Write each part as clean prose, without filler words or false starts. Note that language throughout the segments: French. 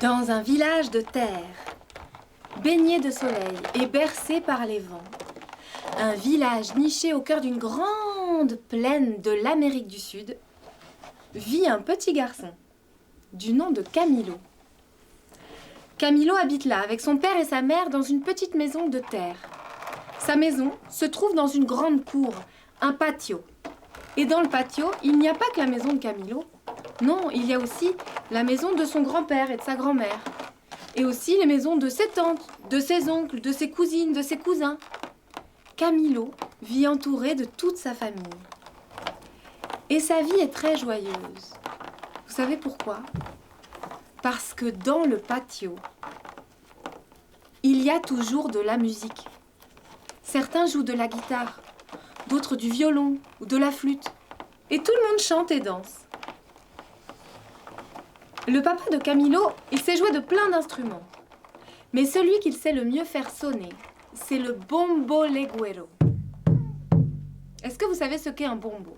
Dans un village de terre, baigné de soleil et bercé par les vents, un village niché au cœur d'une grande plaine de l'Amérique du Sud, vit un petit garçon du nom de Camilo. Camilo habite là avec son père et sa mère dans une petite maison de terre. Sa maison se trouve dans une grande cour, un patio. Et dans le patio, il n'y a pas que la maison de Camilo. Non, il y a aussi la maison de son grand-père et de sa grand-mère. Et aussi les maisons de ses tantes, de ses oncles, de ses cousines, de ses cousins. Camilo vit entouré de toute sa famille. Et sa vie est très joyeuse. Vous savez pourquoi? Parce que dans le patio, il y a toujours de la musique. Certains jouent de la guitare, d'autres du violon ou de la flûte. Et tout le monde chante et danse. Le papa de Camilo, il sait jouer de plein d'instruments. Mais celui qu'il sait le mieux faire sonner, c'est le bombo legüero. Est-ce que vous savez ce qu'est un bombo?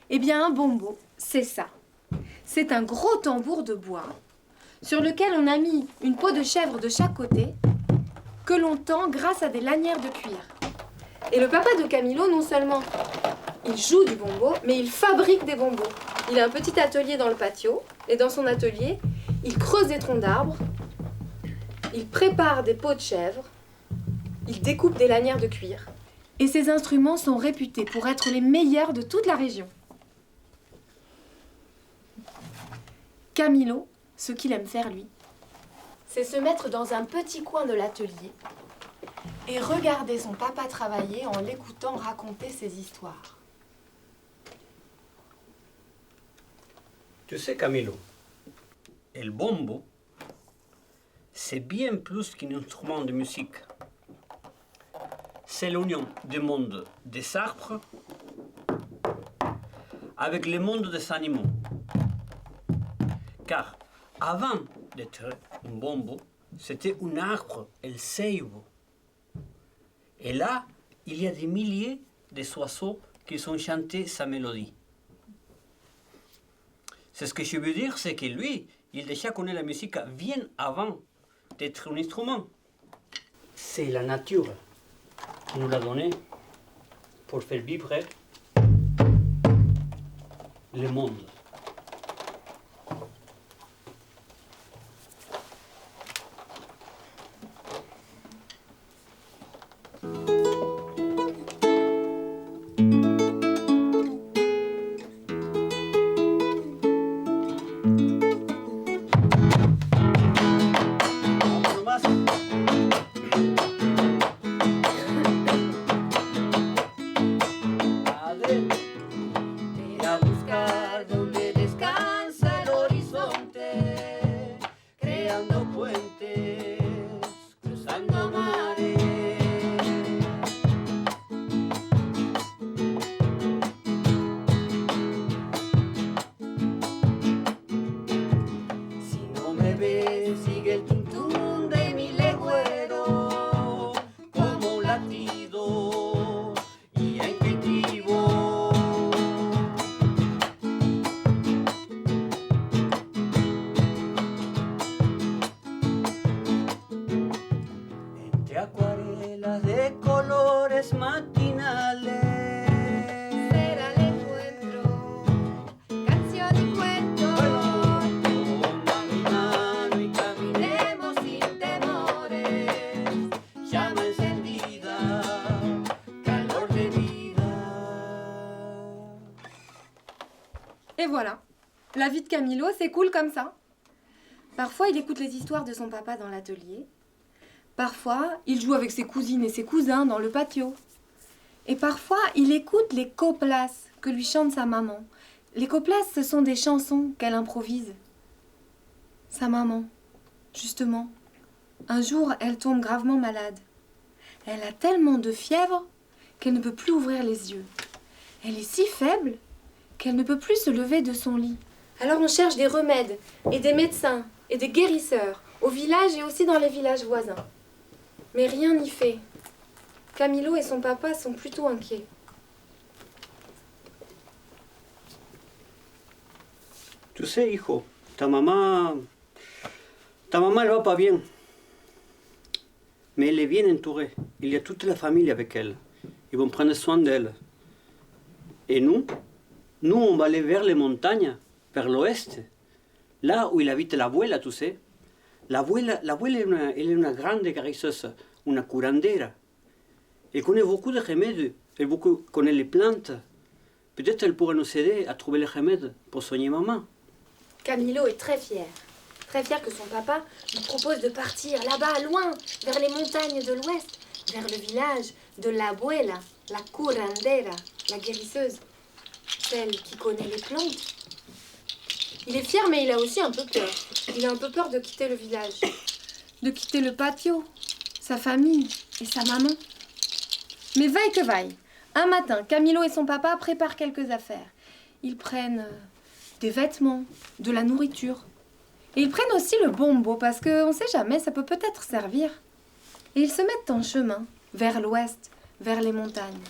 Eh bien, un bombo, c'est ça. C'est un gros tambour de bois sur lequel on a mis une peau de chèvre de chaque côté que l'on tend grâce à des lanières de cuir. Et le papa de Camilo, non seulement il joue du bombo, mais il fabrique des bombos. Il a un petit atelier dans le patio, et dans son atelier, il creuse des troncs d'arbres, il prépare des peaux de chèvre, il découpe des lanières de cuir. Et ces instruments sont réputés pour être les meilleurs de toute la région. Camilo, ce qu'il aime faire, lui, c'est se mettre dans un petit coin de l'atelier et regarder son papa travailler en l'écoutant raconter ses histoires. Tu sais, Camilo, el bombo, c'est bien plus qu'un instrument de musique. C'est l'union du monde des arbres avec le monde des animaux. Car avant d'être un bombo, c'était un arbre, el ceibo. Et là, il y a des milliers d'oiseaux qui ont chanté sa mélodie. C'est ce que je veux dire, c'est que lui, il déjà connaît la musique bien avant d'être un instrument. C'est la nature qui nous l'a donné pour faire vibrer le monde. Et voilà, la vie de Camilo s'écoule comme ça. Parfois, il écoute les histoires de son papa dans l'atelier. Parfois, il joue avec ses cousines et ses cousins dans le patio. Et parfois, il écoute les coplas que lui chante sa maman. Les coplas, ce sont des chansons qu'elle improvise. Sa maman, justement, un jour, elle tombe gravement malade. Elle a tellement de fièvre qu'elle ne peut plus ouvrir les yeux. Elle est si faible qu'elle ne peut plus se lever de son lit. Alors on cherche des remèdes et des médecins et des guérisseurs au village et aussi dans les villages voisins. Mais rien n'y fait. Camilo et son papa sont plutôt inquiets. Tu sais, hijo, ta maman Ta maman, elle va pas bien. Mais elle est bien entourée. Il y a toute la famille avec elle. Ils vont prendre soin d'elle. Et nous, on va aller vers les montagnes, vers l'ouest, là où il habite l'abuela, tu sais. L'abuela elle est une grande guérisseuse, une curandera. Elle connaît beaucoup de remèdes, elle connaît les plantes. Peut-être elle pourrait nous aider à trouver les remèdes pour soigner maman. Camilo est très fier que son papa lui propose de partir là-bas, loin, vers les montagnes de l'ouest, vers le village de l'abuela, la curandera, la guérisseuse, celle qui connaît les plantes. Il est fier, mais il a aussi un peu peur. Il a un peu peur de quitter le village, de quitter le patio, sa famille et sa maman. Mais vaille que vaille, un matin, Camilo et son papa préparent quelques affaires. Ils prennent des vêtements, de la nourriture. Et ils prennent aussi le bombo, parce qu'on ne sait jamais, ça peut peut-être servir. Et ils se mettent en chemin, vers l'ouest, vers les montagnes.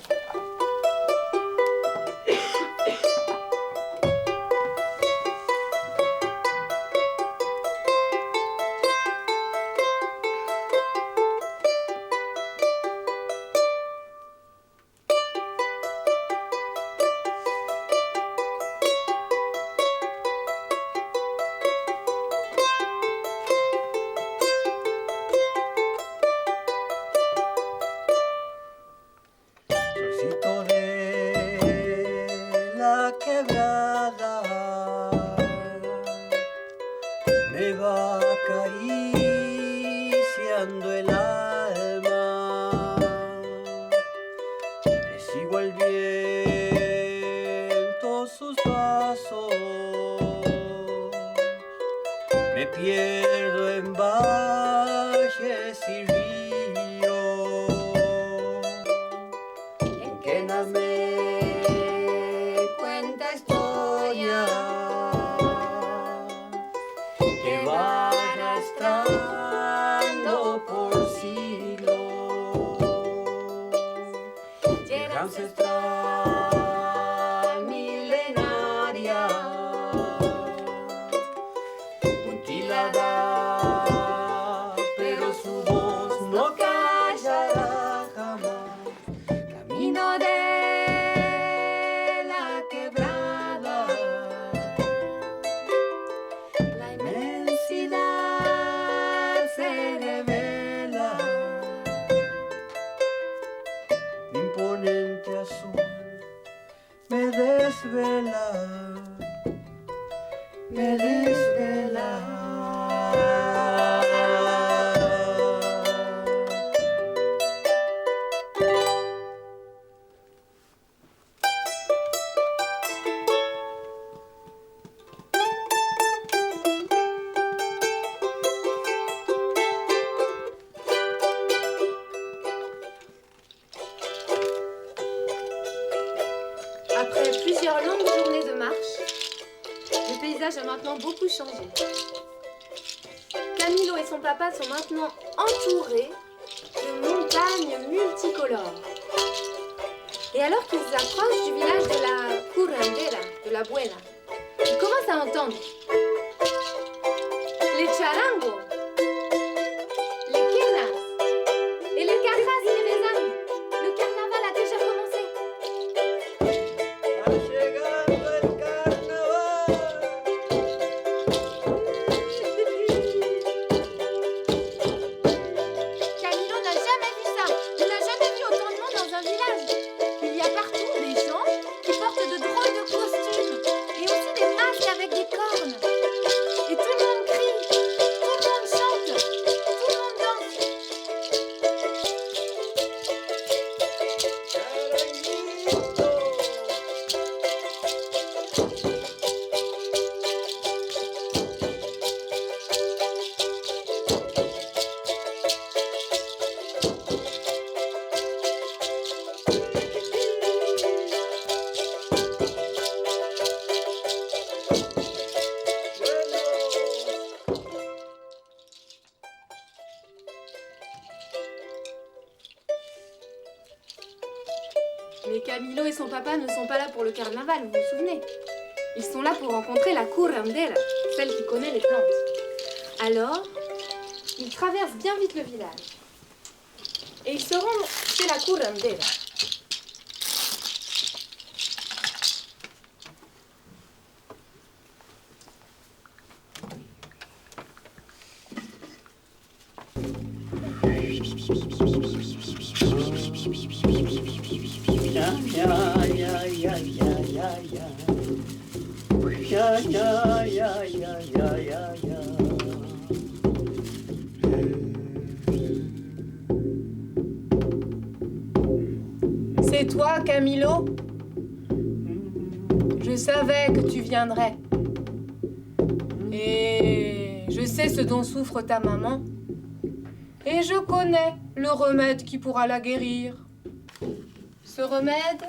Me va acariciando el alma, le sigo el viento sus pasos, me pierdo en valles y ríos, en que me cuenta historias que va arrastrando por siglos, tierra ancestral milenaria, mutilada, pero su voz no callará jamás. Camino de la quebrada, la inmensidad se revela, imponente azul me desvela, me desvela. Après plusieurs longues journées de marche, le paysage a maintenant beaucoup changé. Camilo et son papa sont maintenant entourés de montagnes multicolores. Et alors qu'ils approchent du village de la curandera, de la abuela, ils commencent à entendre les charangos, les quenas et les cajas qui résonnent. Le carnaval a déjà commencé. Va llegando el carnaval. Camilo n'a jamais vu ça. Il n'a jamais vu autant de monde dans un village. Il y a partout des gens qui portent de drôles de costumes et aussi des masques avec des cornes. Et tout le monde crie, tout le monde chante, tout le monde danse. Mais Camilo et son papa ne sont pas là pour le carnaval, vous vous souvenez? Ils sont là pour rencontrer la curandera, celle qui connaît les plantes. Alors, ils traversent bien vite le village. Et ils se rendent chez la curandera. C'est toi, Camilo? Je savais que tu viendrais. Et je sais ce dont souffre ta maman. Et je connais le remède qui pourra la guérir. Ce remède,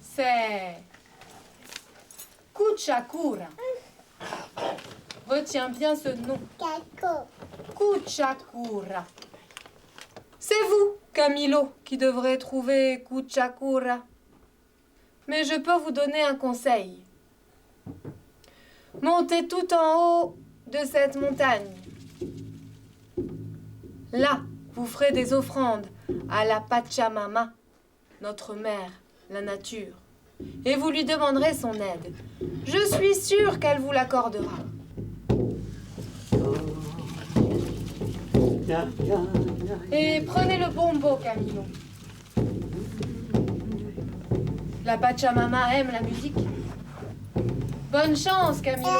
c'est Kuchakura. Retiens bien ce nom. Kuchakura. C'est vous, Camilo, qui devrez trouver Kuchakura. Mais je peux vous donner un conseil. Montez tout en haut de cette montagne. Là, vous ferez des offrandes à la Pachamama, notre mère, la nature. Et vous lui demanderez son aide. Je suis sûre qu'elle vous l'accordera. Et prenez le bombo, Camilo. La Pachamama aime la musique. Bonne chance, Camilo.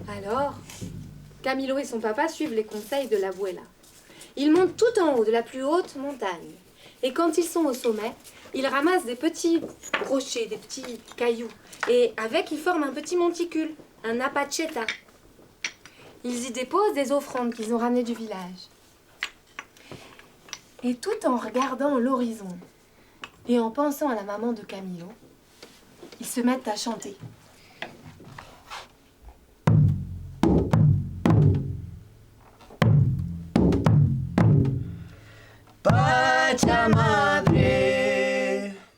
Alors, Camilo et son papa suivent les conseils de l'abuela. Ils montent tout en haut de la plus haute montagne. Et quand ils sont au sommet, ils ramassent des petits rochers, des petits cailloux. Et avec, ils forment un petit monticule, un apacheta. Ils y déposent des offrandes qu'ils ont ramenées du village. Et tout en regardant l'horizon et en pensant à la maman de Camilo, ils se mettent à chanter. Pachamadre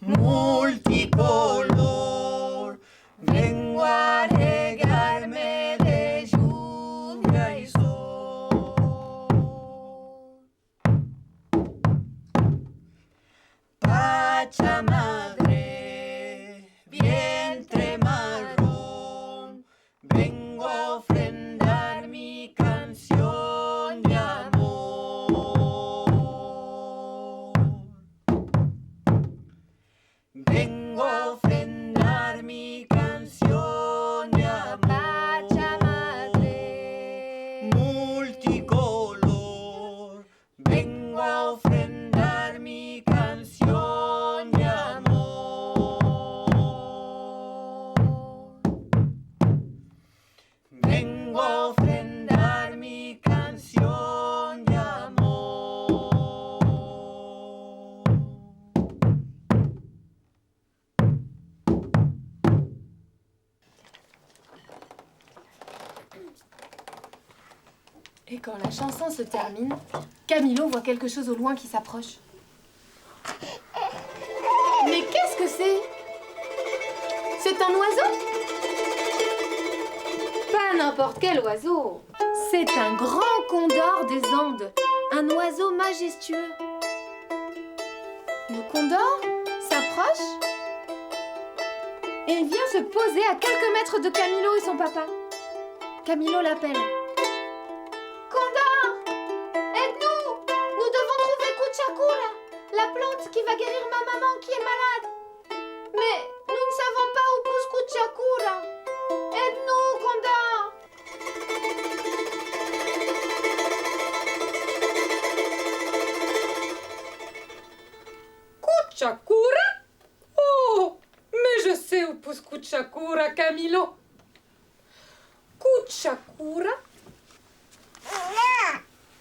multicolor, vengo a regarme de lluvia y sol. Pachamadre, vientre marrón, vengo a ofrendar mi canción de amor. Vengo a ofrendar mi canción de amor. Pachamadre multicolor, vengo a ofrendar mi canción de amor. Vengo a ofrendar mi canción de amor. Et quand la chanson se termine, Camilo voit quelque chose au loin qui s'approche. Mais qu'est-ce que c'est? C'est un oiseau? Pas n'importe quel oiseau. C'est un grand condor des Andes, un oiseau majestueux. Le condor s'approche et il vient se poser à quelques mètres de Camilo et son papa. Camilo l'appelle. Condor, aide-nous! Nous devons trouver Kuchakura, la plante qui va guérir ma maman qui est malade. Mais nous ne savons pas où pousse Kuchakura. Aide-nous, Condor! Kuchakura? Oh, mais je sais où pousse Kuchakura, Camilo. Kuchakura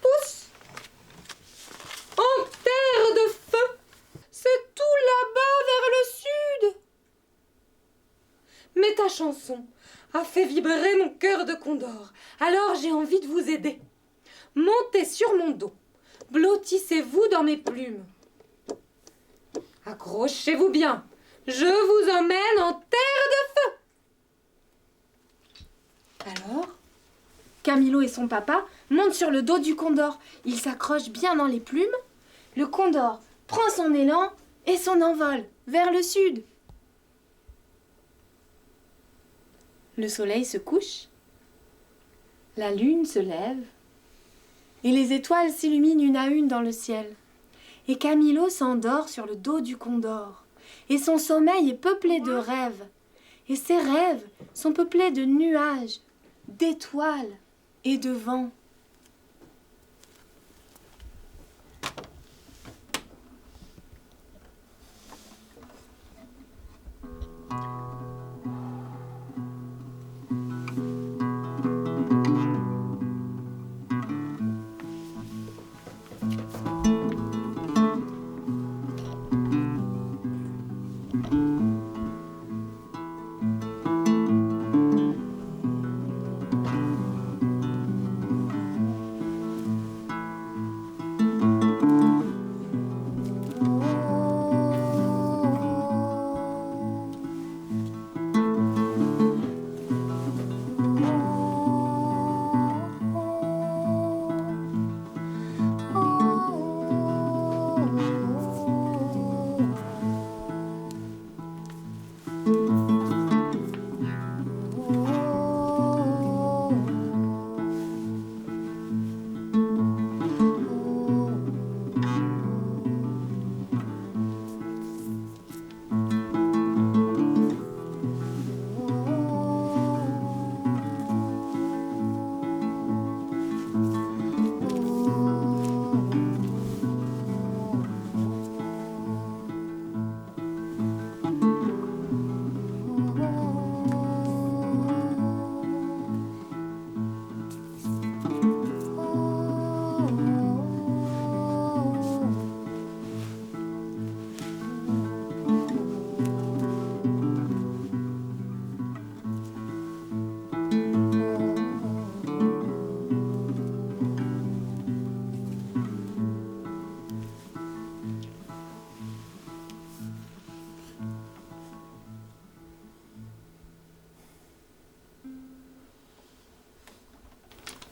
pousse en terre de feu. C'est tout là-bas vers le sud. Mais Mais ta chanson a fait vibrer mon cœur de condor. Alors j'ai envie de vous aider. Montez sur mon dos. Blottissez-vous dans mes plumes. Accrochez-vous bien. Je vous emmène en terre de feu. Alors, Camilo et son papa montent sur le dos du condor. Ils s'accrochent bien dans les plumes. Le condor prend son élan et son envol vers le sud. Le soleil se couche, la lune se lève et les étoiles s'illuminent une à une dans le ciel. Et Camilo s'endort sur le dos du condor. Et son sommeil est peuplé de rêves. Et ces rêves sont peuplés de nuages, d'étoiles et de vent.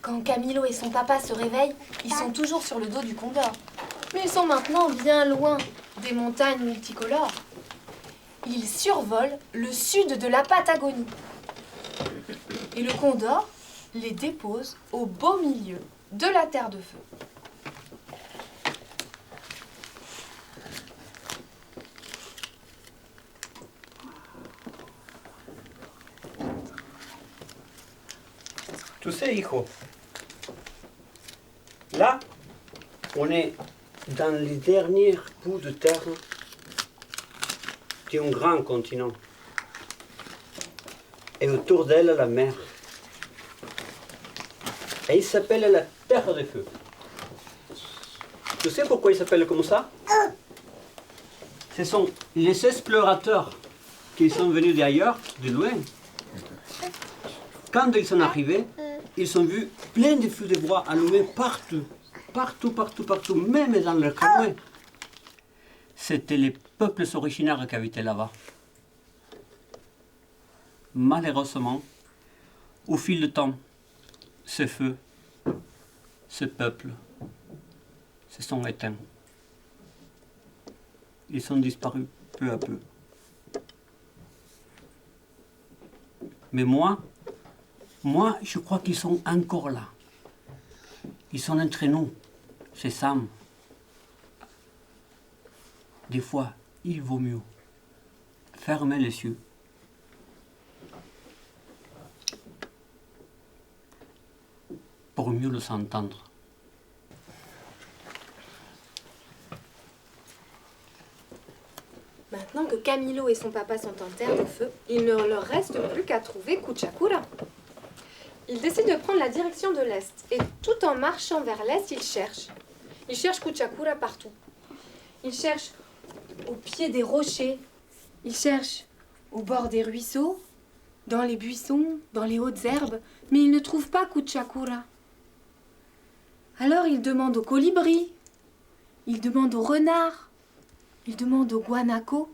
Quand Camilo et son papa se réveillent, ils sont toujours sur le dos du condor. Mais ils sont maintenant bien loin des montagnes multicolores. Ils survolent le sud de la Patagonie. Et le condor les dépose au beau milieu de la terre de feu. Tu sais, hijo, là, on est dans les derniers bouts de terre d'un grand continent. Et autour d'elle, la mer. Et il s'appelle la Terre de Feu. Tu sais pourquoi il s'appelle comme ça? Ce sont les explorateurs qui sont venus d'ailleurs, de loin. Quand ils sont arrivés, ils ont vu plein de feux de bois allumés partout. Partout, même dans leurs canoës. C'était les peuples originaires qui habitaient là-bas. Malheureusement, au fil du temps, ces feux, ce peuple, se sont éteints. Ils sont disparus peu à peu. Mais moi, je crois qu'ils sont encore là. Ils sont entre nous, c'est Sam. Des fois, il vaut mieux fermer les yeux. Pour mieux le s'entendre. Maintenant que Camilo et son papa sont en terre de feu, il ne leur reste plus qu'à trouver Kuchakura. Ils décident de prendre la direction de l'est et tout en marchant vers l'est, ils cherchent. Ils cherchent Kuchakura partout. Ils cherchent au pied des rochers, ils cherchent au bord des ruisseaux, dans les buissons, dans les hautes herbes, mais il ne trouve pas Kuchakura. Alors il demande au colibri, il demande au renard, il demande au guanaco,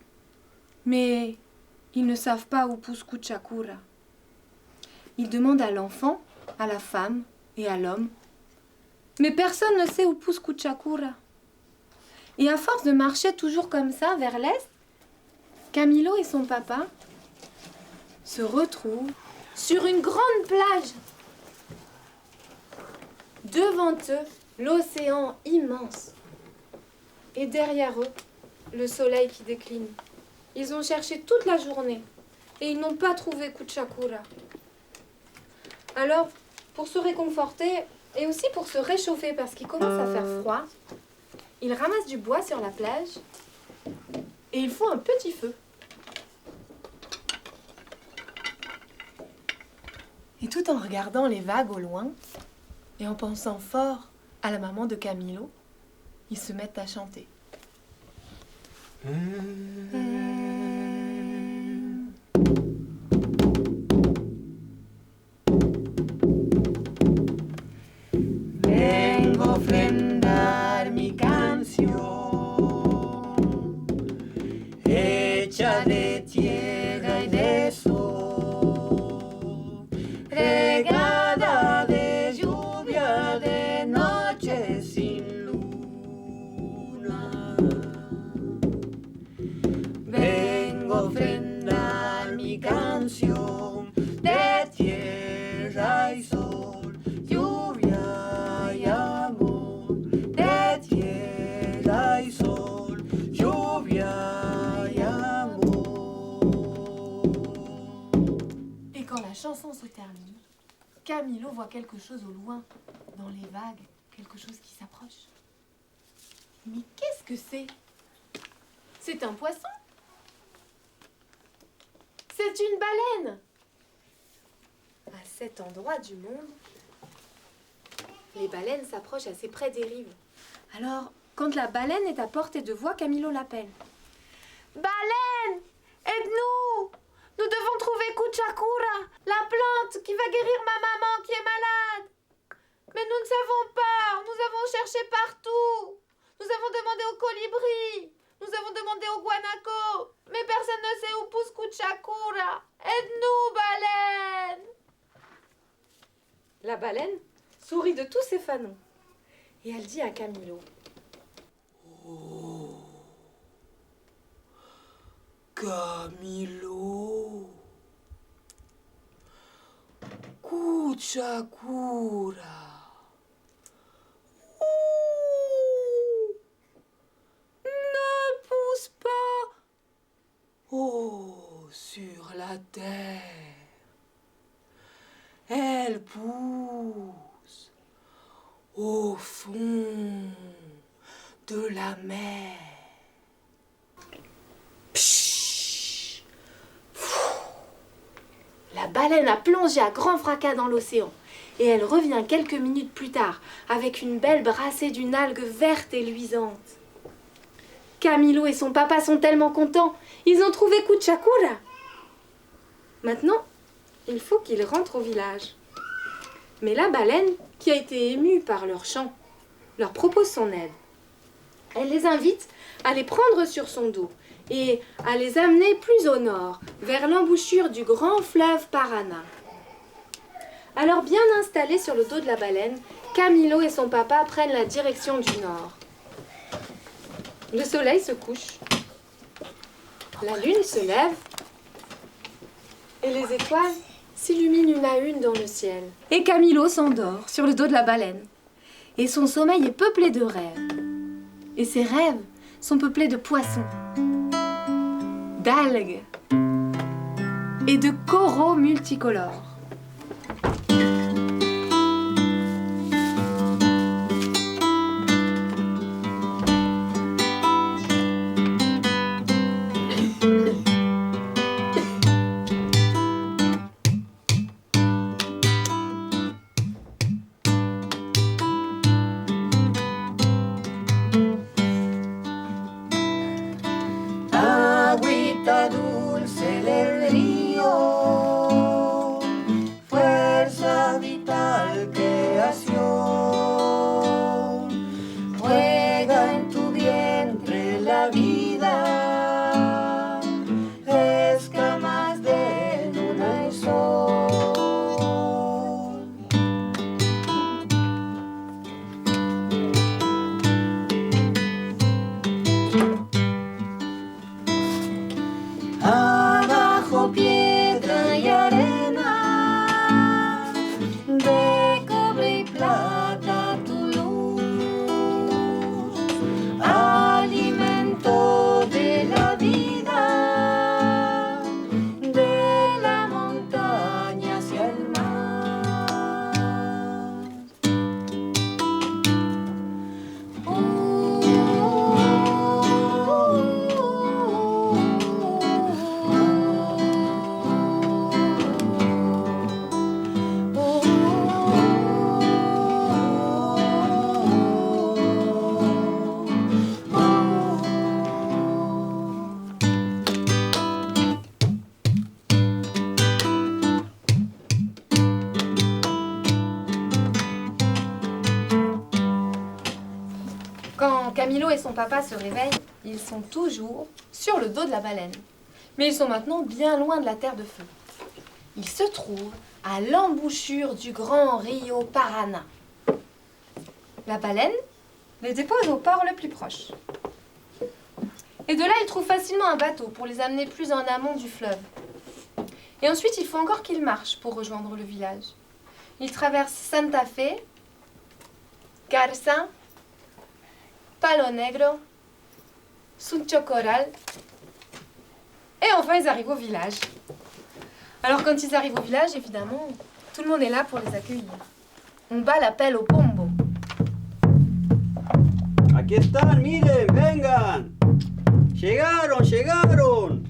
mais ils ne savent pas où pousse Kuchakura. Il demande à l'enfant, à la femme et à l'homme, mais personne ne sait où pousse Kuchakura. Et à force de marcher toujours comme ça, vers l'est, Camilo et son papa se retrouvent sur une grande plage. Devant eux, l'océan immense. Et derrière eux, le soleil qui décline. Ils ont cherché toute la journée et ils n'ont pas trouvé Kuchakura. Alors, pour se réconforter et aussi pour se réchauffer parce qu'il commence à faire froid, ils ramassent du bois sur la plage et ils font un petit feu. Et tout en regardant les vagues au loin et en pensant fort à la maman de Camilo, ils se mettent à chanter. Vengo a ofrendar mi canción, hecha de tierra y de sol, regada de lluvia, de noche sin luna. Vengo a ofrendar mi canción de tierra y sol, lluvia y amor, de tierra y sol, lluvia y amor. Et quand la chanson se termine, Camilo voit quelque chose au loin, dans les vagues, quelque chose qui s'approche. Mais qu'est-ce que c'est? C'est un poisson? C'est une baleine! À cet endroit du monde, les baleines s'approchent assez près des rives. Alors, quand la baleine est à portée de voix, Camilo l'appelle. Baleine! Aide-nous! Nous devons trouver Kuchakura, la plante qui va guérir ma maman qui est malade. Mais nous ne savons pas, nous avons cherché partout. Nous avons demandé au colibri, nous avons demandé au guanaco, mais personne ne sait où pousse Kuchakura. Aide-nous, baleine! La baleine sourit de tous ses fanons et elle dit à Camilo. Oh, Camilo, Kuchakura. Ne pousse pas. Oh, sur la terre. Elle pousse au fond de la mer. Pshhh. La baleine a plongé à grand fracas dans l'océan et elle revient quelques minutes plus tard avec une belle brassée d'une algue verte et luisante. Camilo et son papa sont tellement contents, ils ont trouvé Kuchakura. Maintenant, il faut qu'ils rentrent au village. Mais la baleine, qui a été émue par leur chant, leur propose son aide. Elle les invite à les prendre sur son dos et à les amener plus au nord, vers l'embouchure du grand fleuve Paraná. Alors bien installés sur le dos de la baleine, Camilo et son papa prennent la direction du nord. Le soleil se couche, la lune se lève et les étoiles s'illuminent une à une dans le ciel. Et Camilo s'endort sur le dos de la baleine. Et son sommeil est peuplé de rêves. Et ses rêves sont peuplés de poissons, d'algues et de coraux multicolores. Agüita dulce del río, Camilo et son papa se réveillent, ils sont toujours sur le dos de la baleine. Mais ils sont maintenant bien loin de la terre de feu. Ils se trouvent à l'embouchure du grand Rio Paraná. La baleine les dépose au port le plus proche. Et de là, ils trouvent facilement un bateau pour les amener plus en amont du fleuve. Et ensuite, il faut encore qu'ils marchent pour rejoindre le village. Ils traversent Santa Fe, Garza, Palo Negro, Suncho Corral, et enfin ils arrivent au village. Alors quand ils arrivent au village, évidemment, tout le monde est là pour les accueillir. On bat l'appel au pombo. Aquí están, miren, vengan. Llegaron, llegaron.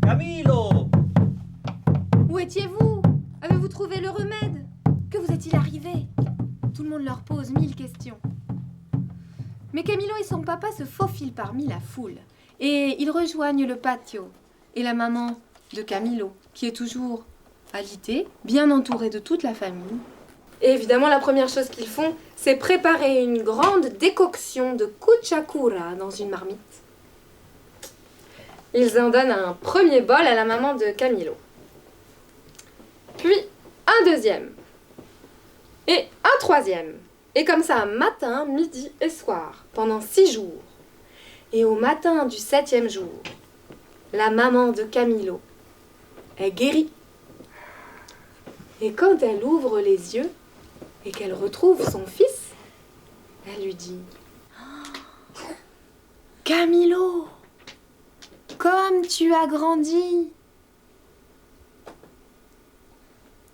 Camilo. Où étiez-vous? Avez-vous trouvé le remède? Que vous est-il arrivé? Tout le monde leur pose 1000 questions. Mais Camilo et son papa se faufilent parmi la foule et ils rejoignent le patio et la maman de Camilo, qui est toujours alitée, bien entourée de toute la famille. Et évidemment, la première chose qu'ils font, c'est préparer une grande décoction de kuchakura dans une marmite. Ils en donnent un premier bol à la maman de Camilo. Puis un deuxième. Et un troisième. Et comme ça, matin, midi et soir, pendant 6 jours. Et au matin du 7e jour, la maman de Camilo est guérie. Et quand elle ouvre les yeux et qu'elle retrouve son fils, elle lui dit « Camilo, comme tu as grandi !»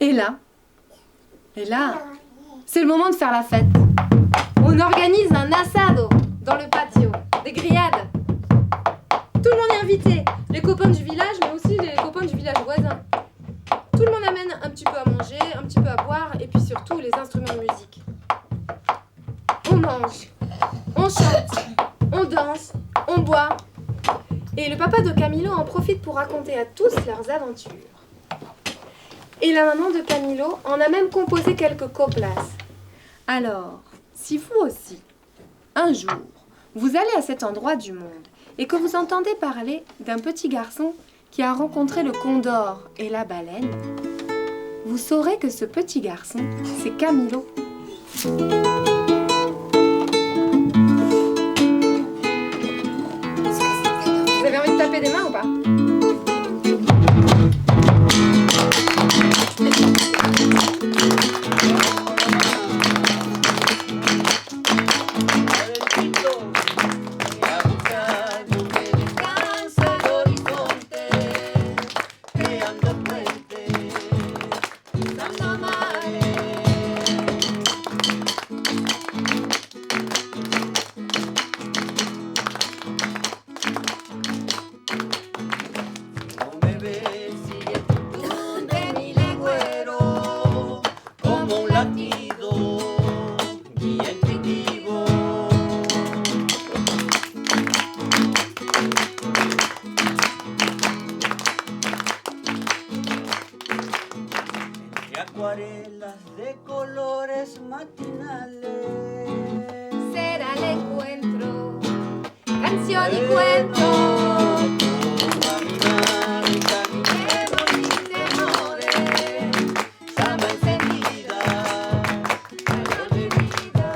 Et là, c'est le moment de faire la fête. On organise un asado dans le patio, des grillades. Tout le monde est invité, les copains du village, mais aussi les copains du village voisin. Tout le monde amène un petit peu à manger, un petit peu à boire, et puis surtout les instruments de musique. On mange, on chante, on danse, on boit. Et le papa de Camilo en profite pour raconter à tous leurs aventures. Et la maman de Camilo en a même composé quelques coplas. Alors, si vous aussi, un jour, vous allez à cet endroit du monde et que vous entendez parler d'un petit garçon qui a rencontré le condor et la baleine, vous saurez que ce petit garçon, c'est Camilo. Vous avez envie de taper des mains ou pas ? Acuarelas de colores matinales. Será el encuentro, canción y cuento. Caminemos sin temores, llama encendida, calor de vida.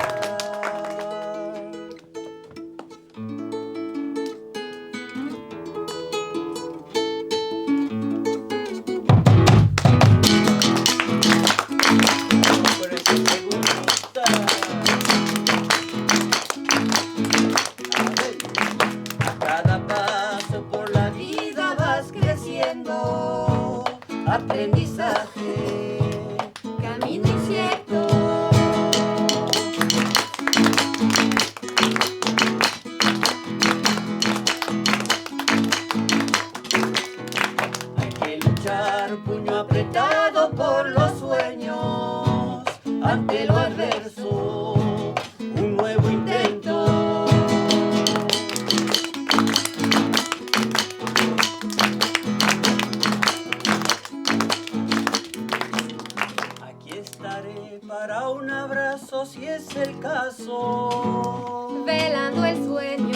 Aprendizaje, camino incierto. Hay que luchar puño apretado por los sueños, ante lo adverso, un nuevo intento. Para un abrazo si es el caso. velando el sueño.